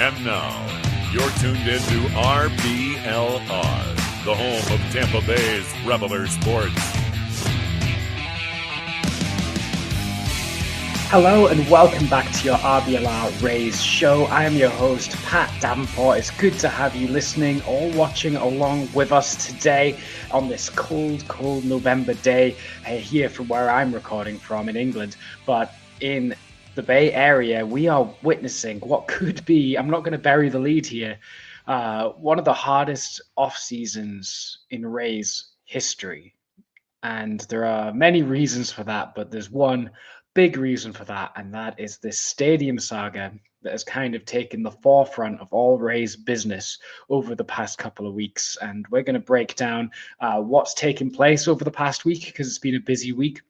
And now, you're tuned into RBLR, the home of Tampa Bay's Reveler Sports. Hello and welcome back to your RBLR Rays show. I am your host, Pat Davenport. It's good to have you listening or watching along with us today on this cold November day here from where I'm recording from in England. But in the Bay Area, we are witnessing what could be, I'm not going to bury the lead here, one of the hardest off seasons in Rays history. And there are many reasons for that, but there's one big reason for that, and that is this stadium saga that has kind of taken the forefront of all Rays business over the past couple of weeks. And we're going to break down what's taken place over the past week, because it's been a busy week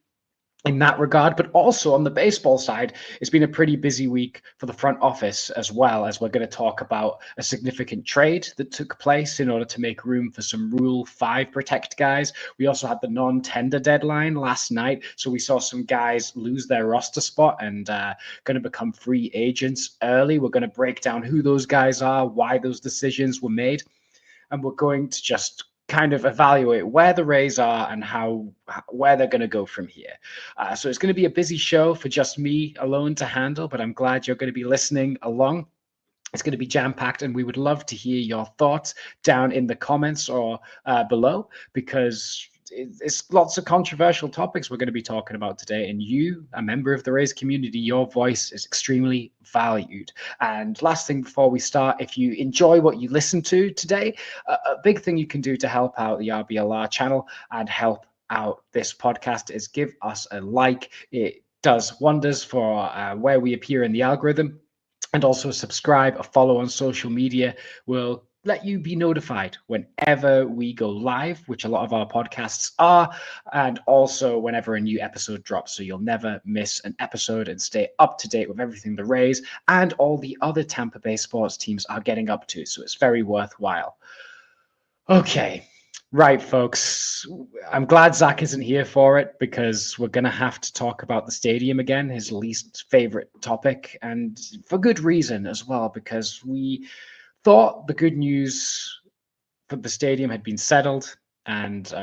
in that regard, but also on the baseball side, it's been a pretty busy week for the front office, as well as we're going to talk about a significant trade that took place in order to make room for some Rule 5 protect guys. We also had the non-tender deadline last night, so we saw some guys lose their roster spot and going to become free agents early. We're going to break down who those guys are, why those decisions were made, and we're going to just kind of evaluate where the Rays are and where they're going to go from here. So it's going to be a busy show for just me alone to handle, but I'm glad you're going to be listening along. It's going to be jam-packed, and we would love to hear your thoughts down in the comments or below, because it's lots of controversial topics we're going to be talking about today, and you, a member of the Rays community, your voice is extremely valued. And last thing before we start, if you enjoy what you listen to today, a big thing you can do to help out the RBLR channel and help out this podcast is give us a like. It does wonders for where we appear in the algorithm. And also subscribe or follow on social media will let you be notified whenever we go live, which a lot of our podcasts are, and also whenever a new episode drops, so you'll never miss an episode and stay up to date with everything the Rays and all the other Tampa Bay sports teams are getting up to, so it's very worthwhile. Okay. Right, folks. I'm glad Zach isn't here for it, because we're going to have to talk about the stadium again, his least favorite topic, and for good reason as well, because we thought the good news for the stadium had been settled, and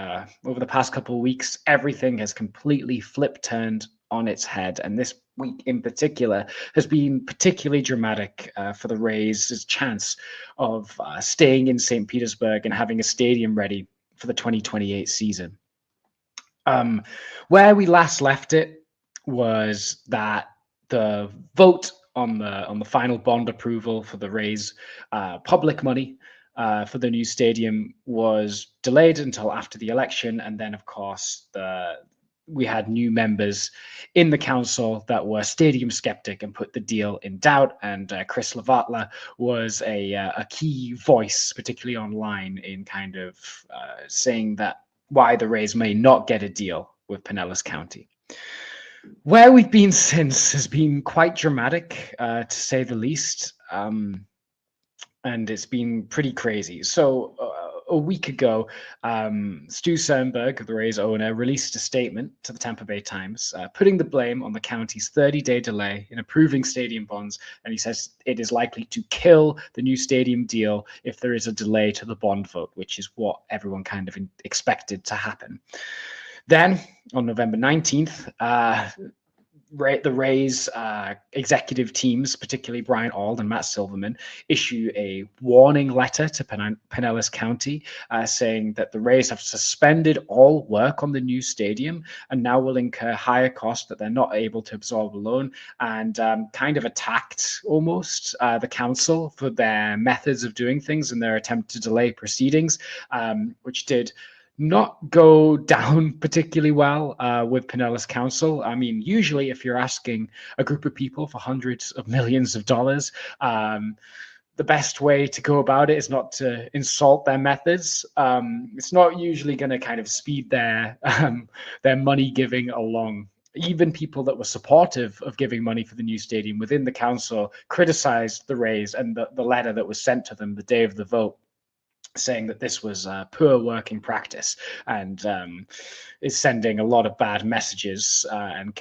over the past couple of weeks, everything has completely turned on its head, and this week in particular has been particularly dramatic for the Rays' chance of staying in St. Petersburg and having a stadium ready for the 2028 season. Where we last left it was that the vote on the final bond approval for the Rays public money for the new stadium was delayed until after the election, and then of course we had new members in the council that were stadium skeptic and put the deal in doubt. And Chris Lavatla was a key voice, particularly online, in kind of saying that why the Rays may not get a deal with Pinellas County. Where we've been since has been quite dramatic, to say the least. And it's been pretty crazy. So a week ago, Stu Sternberg, the Rays owner, released a statement to the Tampa Bay Times, putting the blame on the county's 30-day delay in approving stadium bonds. And he says it is likely to kill the new stadium deal if there is a delay to the bond vote, which is what everyone kind of expected to happen. Then, on November 19th, the Rays executive teams, particularly Brian Auld and Matt Silverman, issue a warning letter to Pinellas County saying that the Rays have suspended all work on the new stadium and now will incur higher costs that they're not able to absorb alone, and kind of attacked almost the council for their methods of doing things and their attempt to delay proceedings, which did not go down particularly well with Pinellas Council. I mean, usually if you're asking a group of people for hundreds of millions of dollars, the best way to go about it is not to insult their methods. It's not usually going to kind of speed their money giving along. Even people that were supportive of giving money for the new stadium within the council criticized the Rays and the letter that was sent to them the day of the vote. saying that this was poor working practice and is sending a lot of bad messages and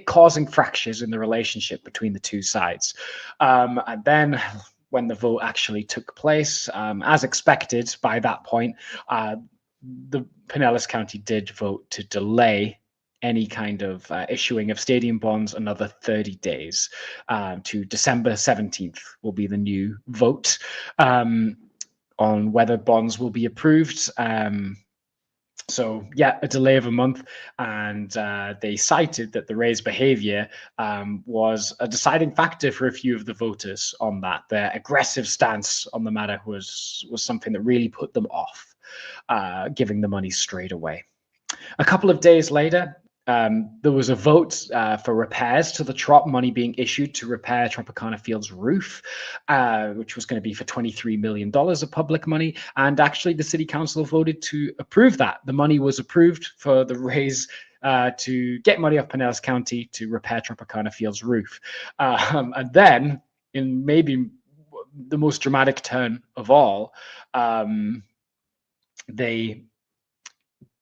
causing fractures in the relationship between the two sides. And then when the vote actually took place, as expected by that point, the Pinellas County did vote to delay any kind of issuing of stadium bonds another 30 days to December 17th will be the new vote on whether bonds will be approved. So yeah, a delay of a month, and they cited that the Rays' behavior was a deciding factor for a few of the voters on that. Their aggressive stance on the matter was something that really put them off giving the money straight away. A couple of days later, there was a vote for repairs to the Trop, money being issued to repair Tropicana Field's roof, which was going to be for $23 million of public money. And actually, the city council voted to approve that. The money was approved for the Rays to get money off Pinellas County to repair Tropicana Field's roof. And then, in maybe the most dramatic turn of all, they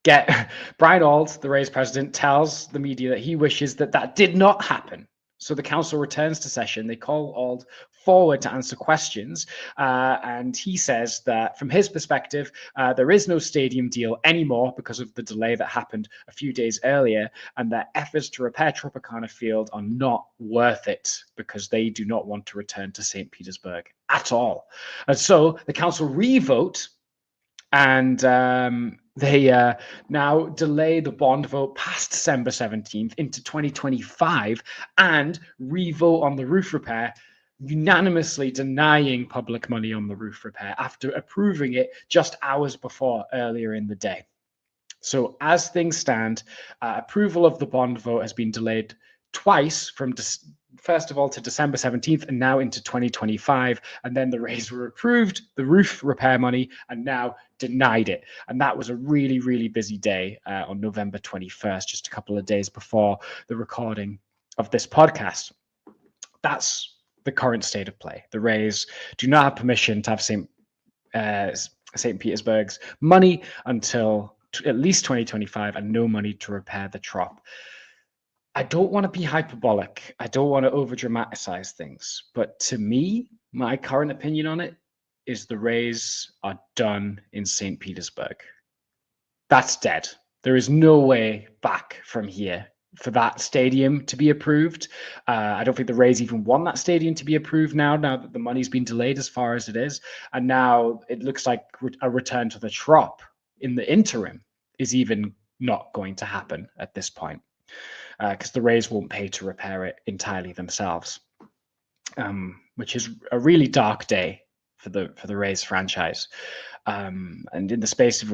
get Brian Auld, the Rays president, tells the media that he wishes that did not happen. So the council returns to session. They call Auld forward to answer questions. And he says that from his perspective, there is no stadium deal anymore because of the delay that happened a few days earlier, and that efforts to repair Tropicana Field are not worth it because they do not want to return to St. Petersburg at all. And so the council re-vote, and they now delay the bond vote past December 17th into 2025 and re-vote on the roof repair, unanimously denying public money on the roof repair after approving it just hours before earlier in the day. So as things stand, approval of the bond vote has been delayed twice, from first of all to December 17th and now into 2025. And then the Rays were approved the roof repair money and now denied it. And that was a really, really busy day on November 21st, just a couple of days before the recording of this podcast. That's the current state of play. The Rays do not have permission to have St. Petersburg's money until at least 2025, and no money to repair the Trop. I don't want to be hyperbolic. I don't want to over dramatize things. But to me, my current opinion on it is the Rays are done in St. Petersburg. That's dead. There is no way back from here for that stadium to be approved. I don't think the Rays even want that stadium to be approved now that the money's been delayed as far as it is. And now it looks like a return to the Trop in the interim is even not going to happen at this point, because the Rays won't pay to repair it entirely themselves, which is a really dark day for the Rays franchise. And in the space of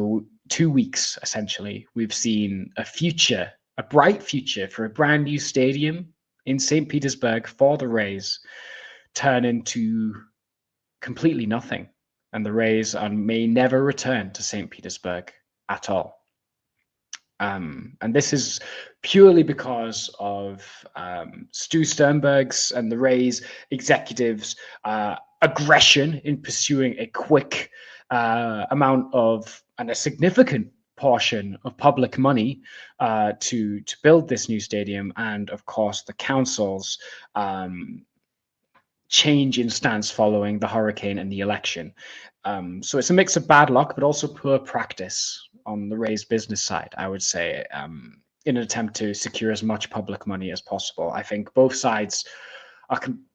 2 weeks, essentially, we've seen a bright future for a brand new stadium in St. Petersburg for the Rays turn into completely nothing. And the Rays may never return to St. Petersburg at all. And this is purely because of Stu Sternberg's and the Rays executives' aggression in pursuing a quick amount of and a significant portion of public money to build this new stadium, and of course the council's change in stance following the hurricane and the election. So it's a mix of bad luck, but also poor practice on the Rays business side, I would say, in an attempt to secure as much public money as possible. I think both sides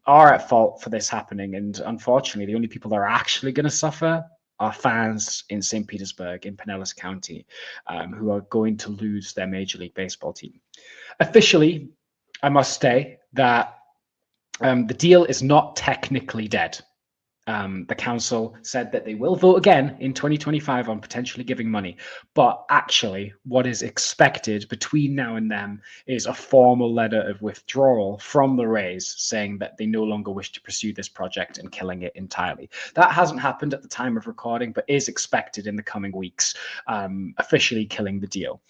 are at fault for this happening, and unfortunately, the only people that are actually going to suffer are fans in St. Petersburg, in Pinellas County, who are going to lose their Major League Baseball team. Officially, I must say that the deal is not technically dead. The council said that they will vote again in 2025 on potentially giving money. But actually, what is expected between now and then is a formal letter of withdrawal from the Rays saying that they no longer wish to pursue this project and killing it entirely. That hasn't happened at the time of recording, but is expected in the coming weeks, officially killing the deal.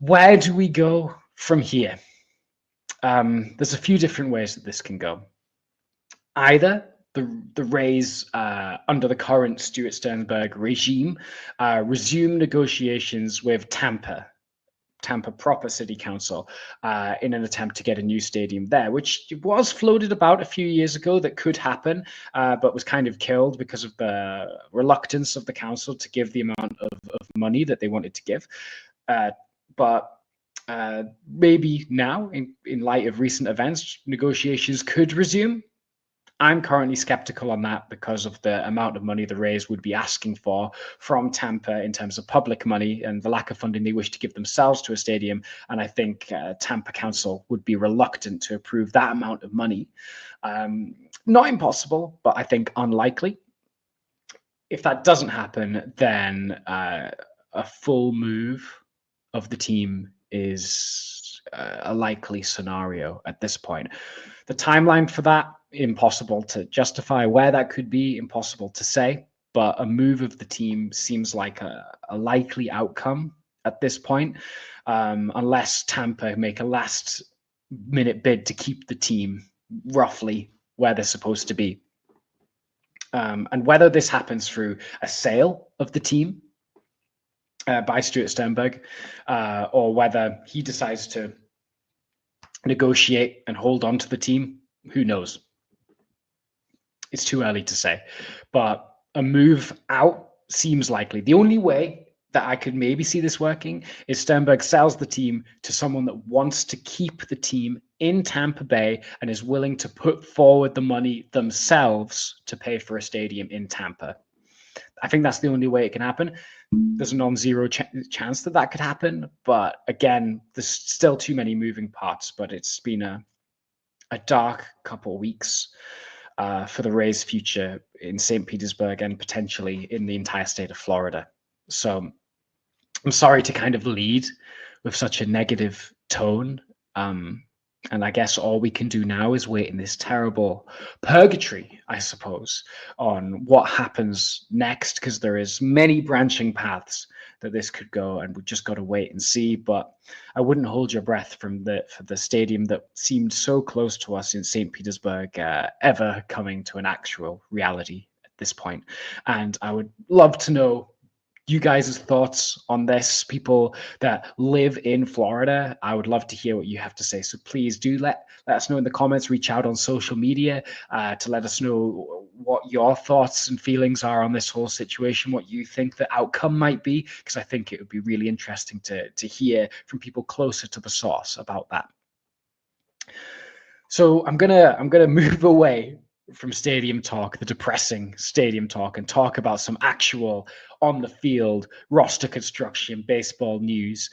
Where do we go from here? There's a few different ways that this can go. Either the Rays under the current Stuart Sternberg regime resume negotiations with Tampa proper city council in an attempt to get a new stadium there, which was floated about a few years ago that could happen, but was kind of killed because of the reluctance of the council to give the amount of money that they wanted to give. But maybe now, in light of recent events, negotiations could resume. I'm currently skeptical on that because of the amount of money the Rays would be asking for from Tampa in terms of public money and the lack of funding they wish to give themselves to a stadium. And I think Tampa Council would be reluctant to approve that amount of money. Not impossible, but I think unlikely. If that doesn't happen, then a full move of the team is a likely scenario at this point. The timeline for that, impossible to justify. Where that could be, impossible to say. But a move of the team seems like a likely outcome at this point, unless Tampa make a last-minute bid to keep the team roughly where they're supposed to be. And whether this happens through a sale of the team by Stuart Sternberg, or whether he decides to negotiate and hold on to the team, who knows? It's too early to say. But a move out seems likely. The only way that I could maybe see this working is Sternberg sells the team to someone that wants to keep the team in Tampa Bay and is willing to put forward the money themselves to pay for a stadium in Tampa. I think that's the only way it can happen. There's a non-zero chance that that could happen. But again, there's still too many moving parts. But it's been a dark couple of weeks for the Rays' future in St. Petersburg and potentially in the entire state of Florida. So I'm sorry to kind of lead with such a negative tone. And I guess all we can do now is wait in this terrible purgatory, I suppose, on what happens next, because there is many branching paths that this could go, and we've just got to wait and see. But I wouldn't hold your breath for the stadium that seemed so close to us in St. Petersburg ever coming to an actual reality at this point. And I would love to know you guys' thoughts on this, people that live in Florida. I would love to hear what you have to say. So please do let us know in the comments, reach out on social media to let us know what your thoughts and feelings are on this whole situation, what you think the outcome might be, because I think it would be really interesting to hear from people closer to the source about that. So I'm gonna move away from stadium talk, the depressing stadium talk, and talk about some actual on the field roster construction baseball news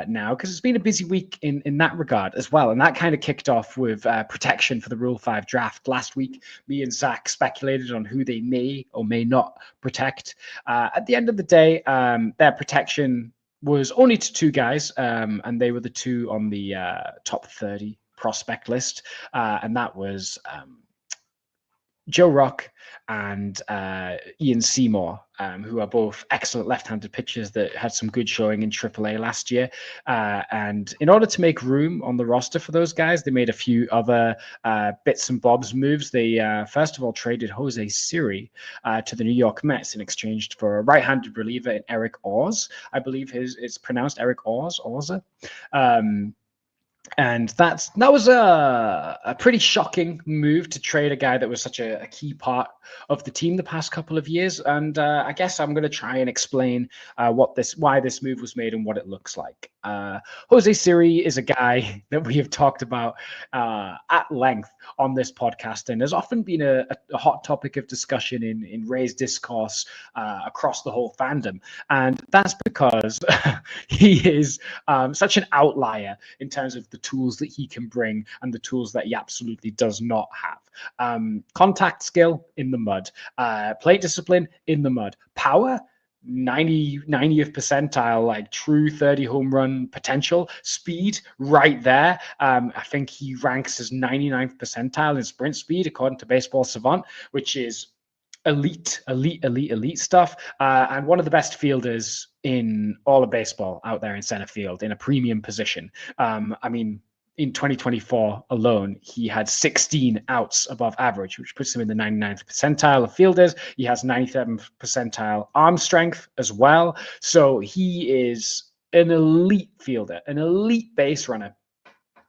now, because it's been a busy week in that regard as well. And that kind of kicked off with protection for the Rule 5 draft last week. Me and Zach speculated on who they may or may not protect. At the end of the day, their protection was only to two guys, and they were the two on the top 30 prospect list, and that was Joe Rock and Ian Seymour, who are both excellent left-handed pitchers that had some good showing in AAA last year. And in order to make room on the roster for those guys, they made a few other bits and bobs moves. They first of all traded Jose Siri to the New York Mets in exchange for a right-handed reliever in Eric Oz. I believe it's pronounced Eric Orza. And that was a pretty shocking move to trade a guy that was such a key part of the team the past couple of years. And I guess I'm going to try and explain why this move was made and what it looks like. Jose Siri is a guy that we have talked about at length on this podcast, and has often been a hot topic of discussion in Rays discourse across the whole fandom. And that's because he is such an outlier in terms of the tools that he can bring and the tools that he absolutely does not have. Contact skill in the mud, plate discipline in the mud, power 90th percentile, like true 30 home run potential, speed right there. I think he ranks as 99th percentile in sprint speed according to Baseball Savant, which is elite stuff, and one of the best fielders in all of baseball out there in center field in a premium position. I mean, in 2024 alone, he had 16 outs above average, which puts him in the 99th percentile of fielders. He has 97th percentile arm strength as well. So he is an elite fielder, an elite base runner,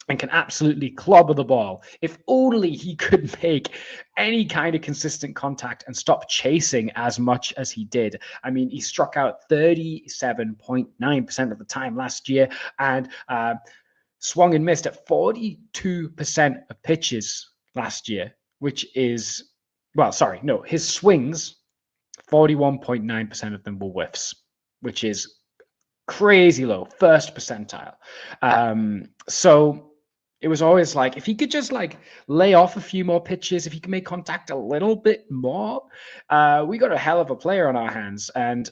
and can absolutely clobber the ball. If only he could make any kind of consistent contact and stop chasing as much as he did. I mean, he struck out 37.9% of the time last year, and swung and missed at 42% of pitches last year, which is, his swings, 41.9% of them were whiffs, which is crazy low, first percentile. So it was always like, if he could just like lay off a few more pitches, if he can make contact a little bit more, we got a hell of a player on our hands. And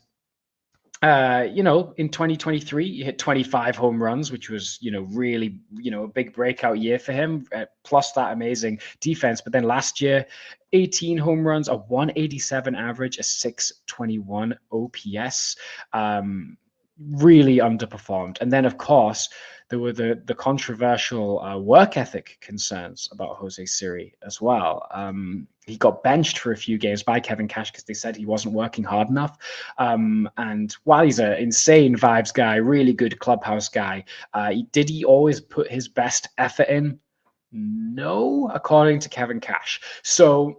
in 2023, he hit 25 home runs, which was, really, a big breakout year for him, plus that amazing defense. But then last year, 18 home runs, a 187 average, a 621 OPS, really underperformed. And then, of course, there were the controversial work ethic concerns about Jose Siri as well. He got benched for a few games by Kevin Cash because they said he wasn't working hard enough. And while he's an insane vibes guy, really good clubhouse guy, did he always put his best effort in? No, according to Kevin Cash. So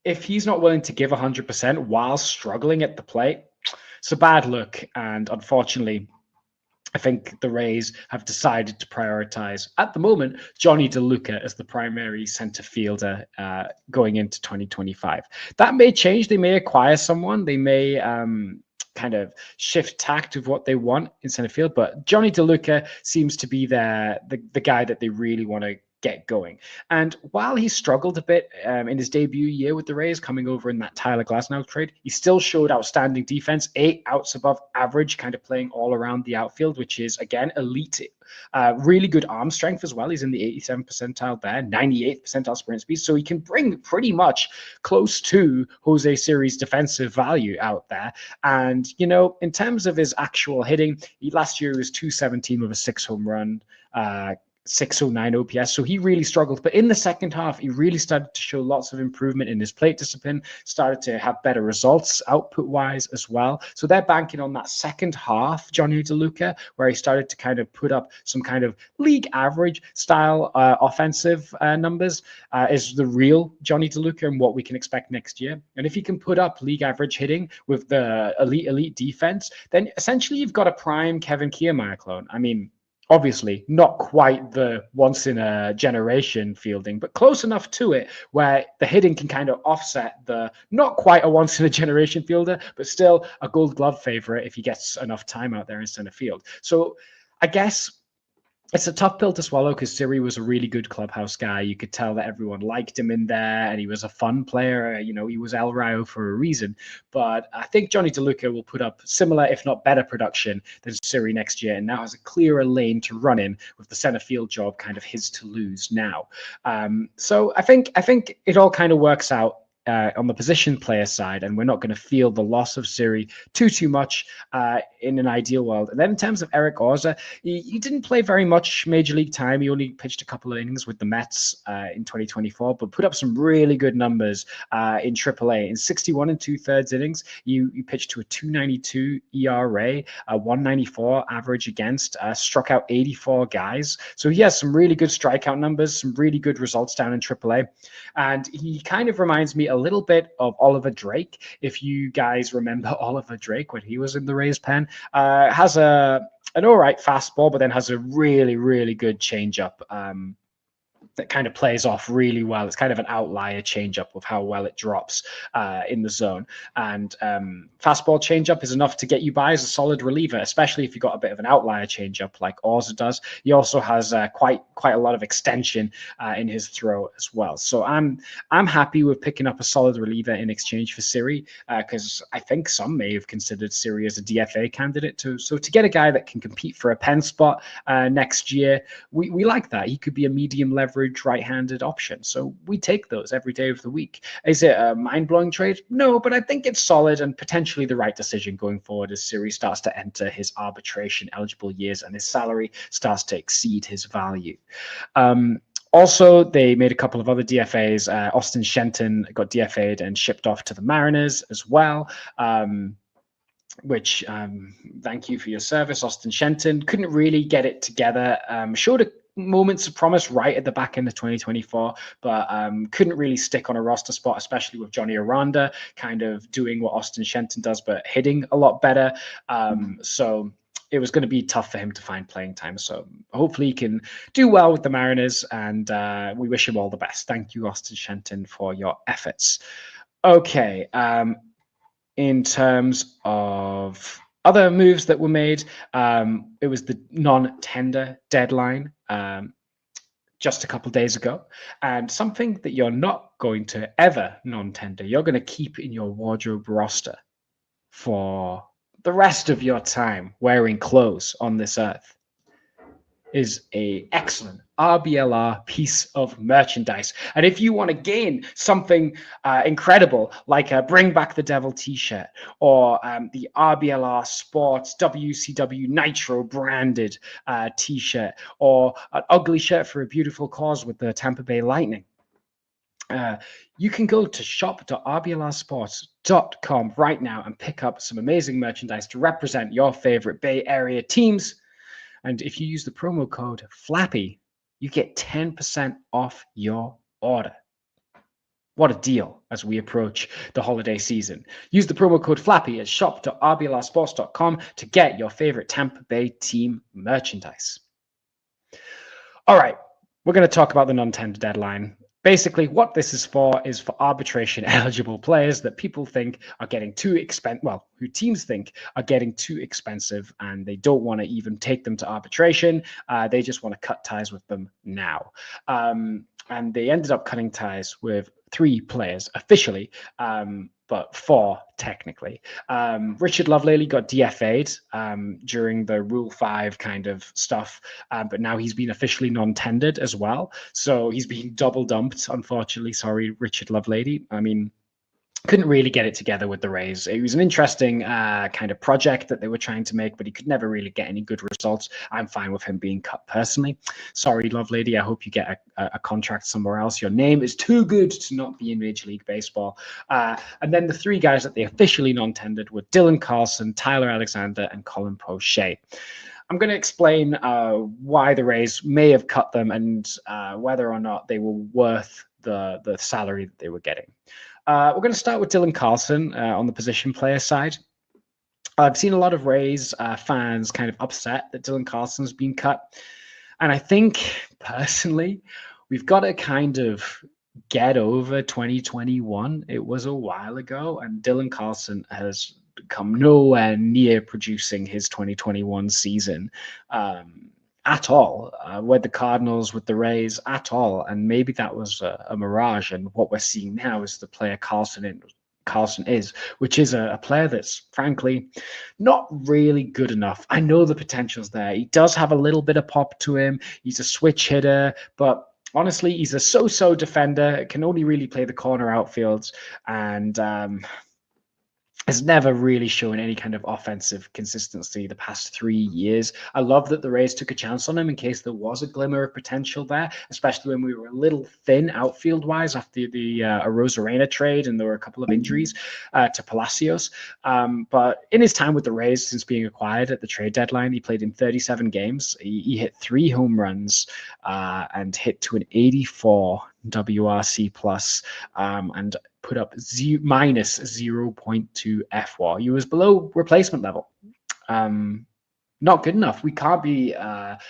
if he's not willing to give 100% while struggling at the plate, it's a bad look. And unfortunately, I think the Rays have decided to prioritize, at the moment, Johnny DeLuca as the primary center fielder going into 2025. That may change. They may acquire someone. They may kind of shift tact of what they want in center field. But Johnny DeLuca seems to be the guy that they really want to get going. And while he struggled a bit in his debut year with the Rays, coming over in that Tyler Glasnow trade, he still showed outstanding defense, 8 outs above average, kind of playing all around the outfield, which is, again, elite. Really good arm strength as well. He's in the 87th percentile there, 98th percentile sprint speed. So he can bring pretty much close to Jose Siri's defensive value out there. And, in terms of his actual hitting, last year he was 217 with a 6 home run, 609 OPS. So he really struggled. But in the second half, he really started to show lots of improvement in his plate discipline, started to have better results output-wise as well. So they're banking on that second half, Johnny DeLuca, where he started to kind of put up some kind of league average style offensive numbers, is the real Johnny DeLuca and what we can expect next year. And if he can put up league average hitting with the elite defense, then essentially you've got a prime Kevin Kiermaier clone. I mean, obviously, not quite the once-in-a-generation fielding, but close enough to it where the hitting can kind of offset the not quite a once-in-a-generation fielder, but still a Gold Glove favorite if he gets enough time out there in center field. So I guess it's a tough pill to swallow because Siri was a really good clubhouse guy. You could tell that everyone liked him in there, and he was a fun player. He was El Rayo for a reason. But I think Johnny DeLuca will put up similar, if not better, production than Siri next year, and now has a clearer lane to run in with the center field job kind of his to lose now. So I think it all kind of works out on the position player side, and we're not going to feel the loss of Siri too much in an ideal world. And then in terms of Eric Orza, he didn't play very much major league time. He only pitched a couple of innings with the Mets in 2024, but put up some really good numbers in AAA. In 61 2/3 innings, you pitched to a 2.92 ERA, a 1.94 average against, struck out 84 guys. So he has some really good strikeout numbers, some really good results down in AAA. And he kind of reminds me a little bit of Oliver Drake. If you guys remember Oliver Drake when he was in the Rays pen, has an all right fastball, but then has a really, really good changeup that kind of plays off really well. It's kind of an outlier changeup with how well it drops in the zone. And fastball changeup is enough to get you by as a solid reliever, especially if you've got a bit of an outlier changeup like Orza does. He also has quite a lot of extension in his throw as well. So I'm happy with picking up a solid reliever in exchange for Siri, because I think some may have considered Siri as a DFA candidate too. So to get a guy that can compete for a pen spot next year, we like that. He could be a medium leverage average right-handed option. So we take those every day of the week. Is it a mind-blowing trade? No, but I think it's solid and potentially the right decision going forward as Siri starts to enter his arbitration-eligible years and his salary starts to exceed his value. Also, they made a couple of other DFAs. Austin Shenton got DFA'd and shipped off to the Mariners as well. Which thank you for your service, Austin Shenton. Couldn't really get it together. Showed moments of promise right at the back end of 2024, but couldn't really stick on a roster spot, especially with Johnny Aranda kind of doing what Austin Shenton does, but hitting a lot better. So it was going to be tough for him to find playing time. So hopefully he can do well with the Mariners, and we wish him all the best. Thank you, Austin Shenton, for your efforts. Okay. In terms of other moves that were made, it was the non-tender deadline just a couple of days ago. And something that you're not going to ever non-tender, you're going to keep in your wardrobe roster for the rest of your time wearing clothes on this earth, is a excellent RBLR piece of merchandise. And if you want to gain something incredible, like a Bring Back the Devil t-shirt, or the RBLR Sports WCW Nitro branded t-shirt, or an ugly shirt for a beautiful cause with the Tampa Bay Lightning, you can go to shop.rblrsports.com right now and pick up some amazing merchandise to represent your favorite Bay Area teams. And if you use the promo code FLAPPY, you get 10% off your order. What a deal as we approach the holiday season. Use the promo code FLAPPY at shop.rblrsports.com to get your favorite Tampa Bay team merchandise. All right, we're going to talk about the non-tender deadline. Basically, what this is for arbitration-eligible players that people think are getting too expensive, well, who teams think are getting too expensive, and they don't want to even take them to arbitration. They just want to cut ties with them now. And they ended up cutting ties with 3 players officially, but 4 technically. Richard Lovelady got DFA'd during the Rule 5 kind of stuff, but now he's been officially non-tendered as well. So he's being double dumped, unfortunately. Sorry, Richard Lovelady. I mean, couldn't really get it together with the Rays. It was an interesting kind of project that they were trying to make, but he could never really get any good results. I'm fine with him being cut personally. Sorry, Lovelady. I hope you get a contract somewhere else. Your name is too good to not be in Major League Baseball. And then the 3 guys that they officially non-tendered were Dylan Carlson, Tyler Alexander, and Colin Poche. I'm going to explain why the Rays may have cut them and whether or not they were worth the salary that they were getting. We're going to start with Dylan Carlson on the position player side. I've seen a lot of Rays fans kind of upset that Dylan Carlson's been cut. And I think, personally, we've got to kind of get over 2021. It was a while ago, and Dylan Carlson has come nowhere near producing his 2021 season at all, with the Cardinals, with the Rays, at all. And maybe that was a mirage. And what we're seeing now is the player Carlson is, which is a player that's frankly not really good enough. I know the potential's there. He does have a little bit of pop to him. He's a switch hitter, but honestly, he's a so-so defender, can only really play the corner outfields, and has never really shown any kind of offensive consistency the past 3 years. I love that the Rays took a chance on him in case there was a glimmer of potential there, especially when we were a little thin outfield-wise after the Arozarena trade, and there were a couple of injuries to Palacios. But in his time with the Rays, since being acquired at the trade deadline, he played in 37 games. He hit 3 home runs and hit to an 84 WRC plus, and put up minus 0.2 FWAR. He was below replacement level. Not good enough. We can't be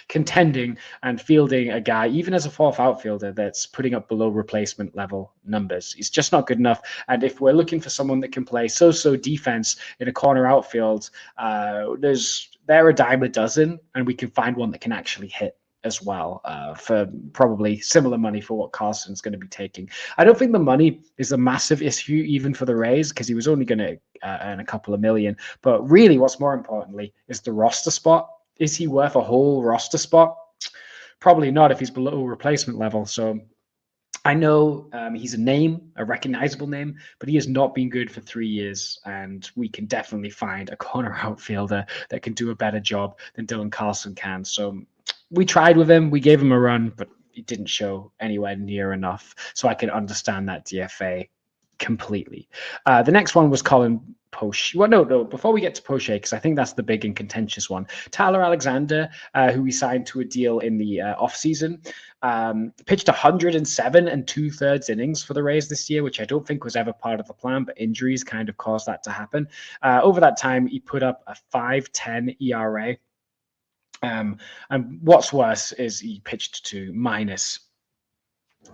contending and fielding a guy, even as a 4th outfielder, that's putting up below replacement level numbers. He's just not good enough. And if we're looking for someone that can play so-so defense in a corner outfield, they're a dime a dozen, and we can find one that can actually hit as well, for probably similar money for what Carlson's going to be taking. I don't think the money is a massive issue even for the Rays, because he was only going to earn a couple of million. But really, what's more importantly is the roster spot. Is he worth a whole roster spot? Probably not if he's below replacement level. So I know he's a name, a recognizable name, but he has not been good for 3 years. And we can definitely find a corner outfielder that can do a better job than Dylan Carlson can. So we tried with him. We gave him a run, but it didn't show anywhere near enough. So I can understand that DFA completely. The next one was Colin Poche. Well, no. Before we get to Poche, because I think that's the big and contentious one. Tyler Alexander, who we signed to a deal in the offseason, pitched 107 and 2/3 innings for the Rays this year, which I don't think was ever part of the plan, but injuries kind of caused that to happen. Over that time, he put up a 5.10 ERA. And what's worse is he pitched to minus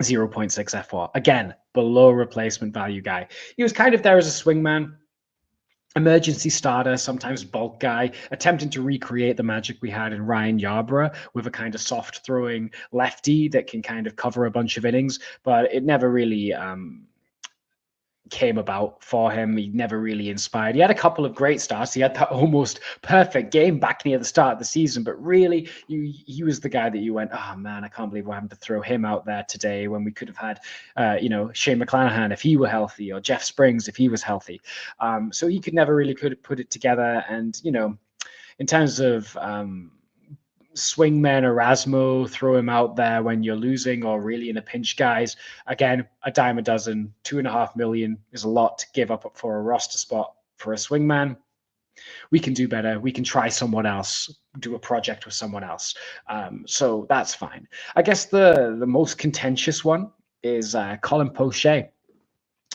0.6 FWAR. Again, below replacement value guy. He was kind of there as a swingman, emergency starter, sometimes bulk guy, attempting to recreate the magic we had in Ryan Yarbrough with a kind of soft throwing lefty that can kind of cover a bunch of innings, but it never really came about for him. He never really inspired. He had a couple of great starts. He had that almost perfect game back near the start of the season, but really he was the guy that you went, oh man, I can't believe we're having to throw him out there today when we could have had, Shane McClanahan if he were healthy, or Jeff Springs if he was healthy. So he could never really put it together. And, in terms of, swingman Erasmo, throw him out there when you're losing or really in a pinch, guys. Again, a dime a dozen, $2.5 million is a lot to give up for a roster spot for a swingman. We can do better. We can try someone else, do a project with someone else. So that's fine. I guess the most contentious one is Colin Poche.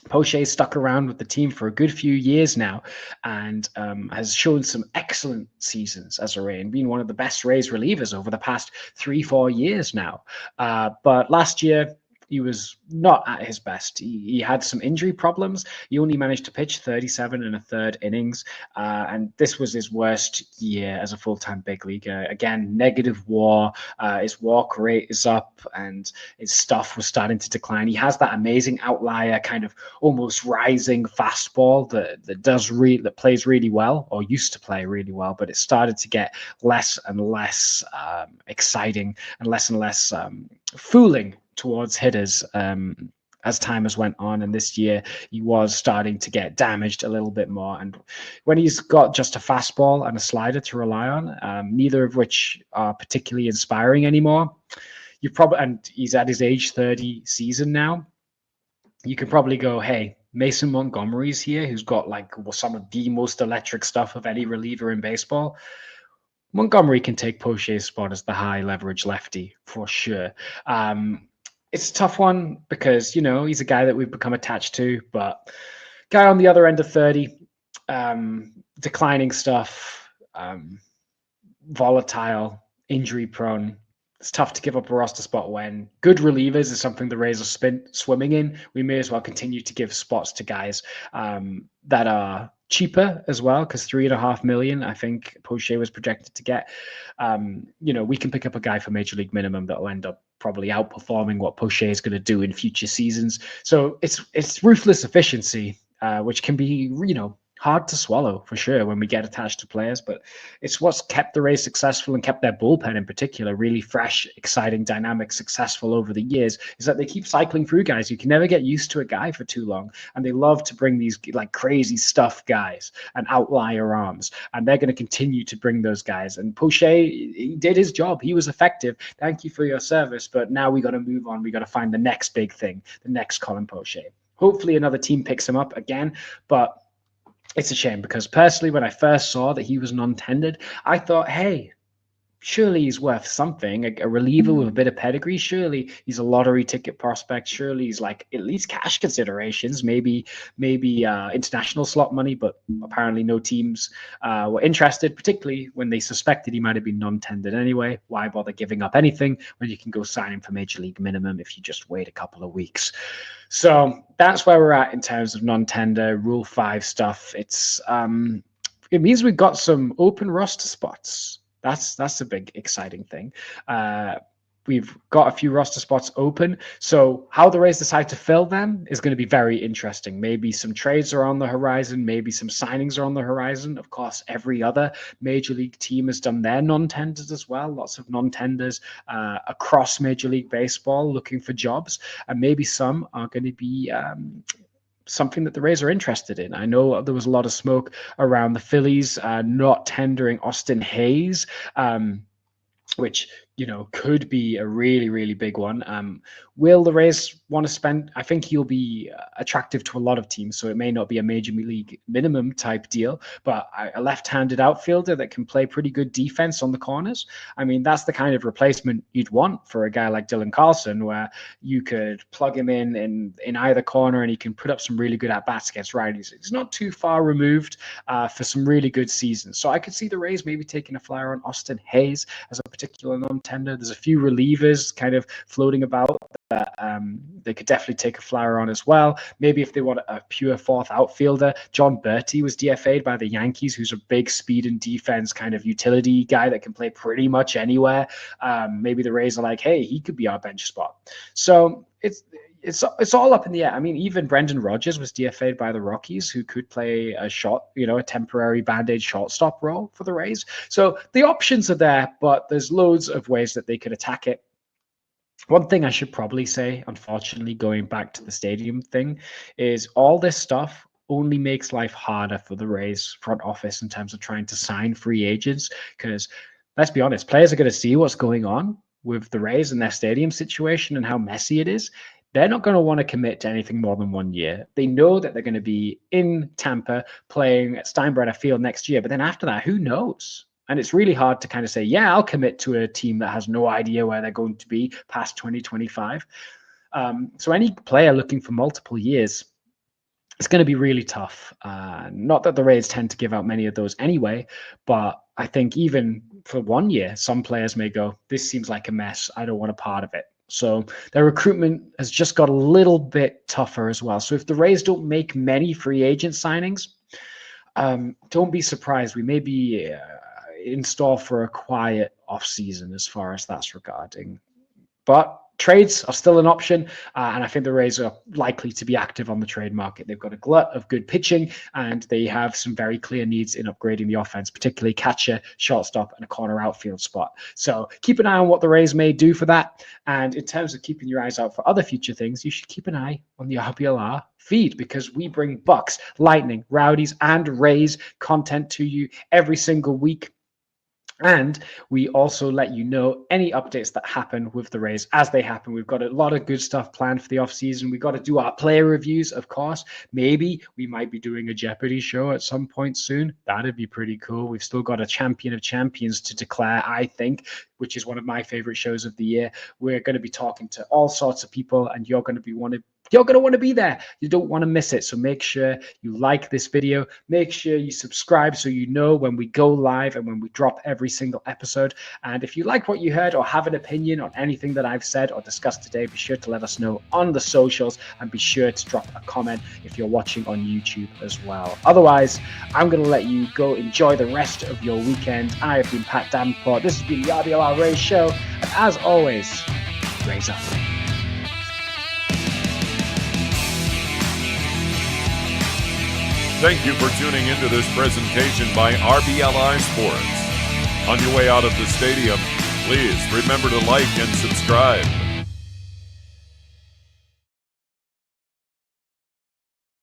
Poche stuck around with the team for a good few years now and has shown some excellent seasons as a Ray and been one of the best Rays relievers over the past 3-4 years now. But last year, he was not at his best. He had some injury problems. He only managed to pitch 37 1/3 innings. And this was his worst year as a full-time big leaguer. Again, negative WAR. His walk rate is up and his stuff was starting to decline. He has that amazing outlier, kind of almost rising fastball that plays really well, or used to play really well, but it started to get less and less exciting and less fooling towards hitters as time has went on. And this year he was starting to get damaged a little bit more. And when he's got just a fastball and a slider to rely on, neither of which are particularly inspiring anymore, and he's at his age 30 season now, you could probably go, hey, Mason Montgomery's here, who's got like some of the most electric stuff of any reliever in baseball. Montgomery can take Poche's spot as the high leverage lefty for sure. It's a tough one because, he's a guy that we've become attached to, but guy on the other end of 30, declining stuff, volatile, injury prone. It's tough to give up a roster spot when good relievers is something the Rays are swimming in. We may as well continue to give spots to guys that are cheaper as well, because $3.5 million, I think Poche was projected to get. We can pick up a guy for major league minimum that will end up probably outperforming what Poche is going to do in future seasons. So it's ruthless efficiency, which can be, hard to swallow for sure when we get attached to players, but it's what's kept the Rays successful and kept their bullpen in particular really fresh, exciting, dynamic, successful over the years, is that they keep cycling through guys. You can never get used to a guy for too long, and they love to bring these like crazy stuff guys and outlier arms, and they're going to continue to bring those guys. And Poche, he did his job. He was effective. Thank you for your service, but now we got to move on. We got to find the next big thing, the next Colin Poche. Hopefully another team picks him up again, but it's a shame because personally, when I first saw that he was non-tendered, I thought, hey, surely he's worth something, a reliever with a bit of pedigree. Surely he's a lottery ticket prospect. Surely he's like at least cash considerations, maybe international slot money, but apparently no teams were interested, particularly when they suspected he might have been non-tendered anyway. Why bother giving up anything when you can go sign him for major league minimum if you just wait a couple of weeks? So that's where we're at in terms of non-tender Rule 5 stuff. It means we've got some open roster spots. That's a big exciting thing. we've got a few roster spots open. So how the Rays decide to fill them is going to be very interesting. Maybe some trades are on the horizon. Maybe some signings are on the horizon. Of course, every other major league team has done their non-tenders as well. Lots of non-tenders across Major League Baseball looking for jobs. And maybe some are going to be something that the Rays are interested in. I know there was a lot of smoke around the Phillies not tendering Austin Hayes, which, you know, could be a really, really big one. Will the Rays want to spend? I think he'll be attractive to a lot of teams, so it may not be a major league minimum type deal, but a left-handed outfielder that can play pretty good defense on the corners. I mean, that's the kind of replacement you'd want for a guy like Dylan Carlson, where you could plug him in either corner and he can put up some really good at-bats against righties. It's not too far removed for some really good seasons. So I could see the Rays maybe taking a flyer on Austin Hayes as a particular non-tender. There's a few relievers kind of floating about that they could definitely take a flyer on as well. Maybe if they want a pure fourth outfielder, John Berti was DFA'd by the Yankees, who's a big speed and defense kind of utility guy that can play pretty much anywhere. Maybe the Rays are like, hey, he could be our bench spot. So it's all up in the air. I mean, even Brendan Rodgers was DFA'd by the Rockies, who could play a temporary band-aid shortstop role for the Rays. So the options are there, but there's loads of ways that they could attack it. One thing I should probably say, unfortunately, going back to the stadium thing, is all this stuff only makes life harder for the Rays front office in terms of trying to sign free agents. Because let's be honest, players are going to see what's going on with the Rays and their stadium situation and how messy it is. They're not going to want to commit to anything more than 1 year. They know that they're going to be in Tampa playing at Steinbrenner Field next year. But then after that, who knows? And it's really hard to kind of say, yeah, I'll commit to a team that has no idea where they're going to be past 2025. So any player looking for multiple years, it's going to be really tough. Not that the Rays tend to give out many of those anyway, but I think even for 1 year, some players may go, this seems like a mess. I don't want a part of it. So their recruitment has just got a little bit tougher as well. So if the Rays don't make many free agent signings, don't be surprised. We may be in store for a quiet offseason as far as that's regarding. But trades are still an option, and I think the Rays are likely to be active on the trade market. They've got a glut of good pitching, and they have some very clear needs in upgrading the offense, particularly catcher, shortstop, and a corner outfield spot. So keep an eye on what the Rays may do for that. And in terms of keeping your eyes out for other future things, you should keep an eye on the RBLR feed, because we bring Bucks, Lightning, Rowdies, and Rays content to you every single week. And we also let you know any updates that happen with the Rays as they happen. We've got a lot of good stuff planned for the offseason. We've got to do our player reviews, of course. Maybe we might be doing a Jeopardy show at some point soon. That'd be pretty cool. We've still got a Champion of Champions to declare, I think, which is one of my favorite shows of the year. We're going to be talking to all sorts of people, and you're going to want to be there. You don't want to miss it. So make sure you like this video. Make sure you subscribe so you know when we go live and when we drop every single episode. And if you like what you heard or have an opinion on anything that I've said or discussed today, be sure to let us know on the socials, and be sure to drop a comment if you're watching on YouTube as well. Otherwise, I'm going to let you go enjoy the rest of your weekend. I have been Pat Davenport. This has been the RBLR Rays Show. And as always, Rays up. Thank you for tuning into this presentation by RBLR Sports. On your way out of the stadium, please remember to like and subscribe.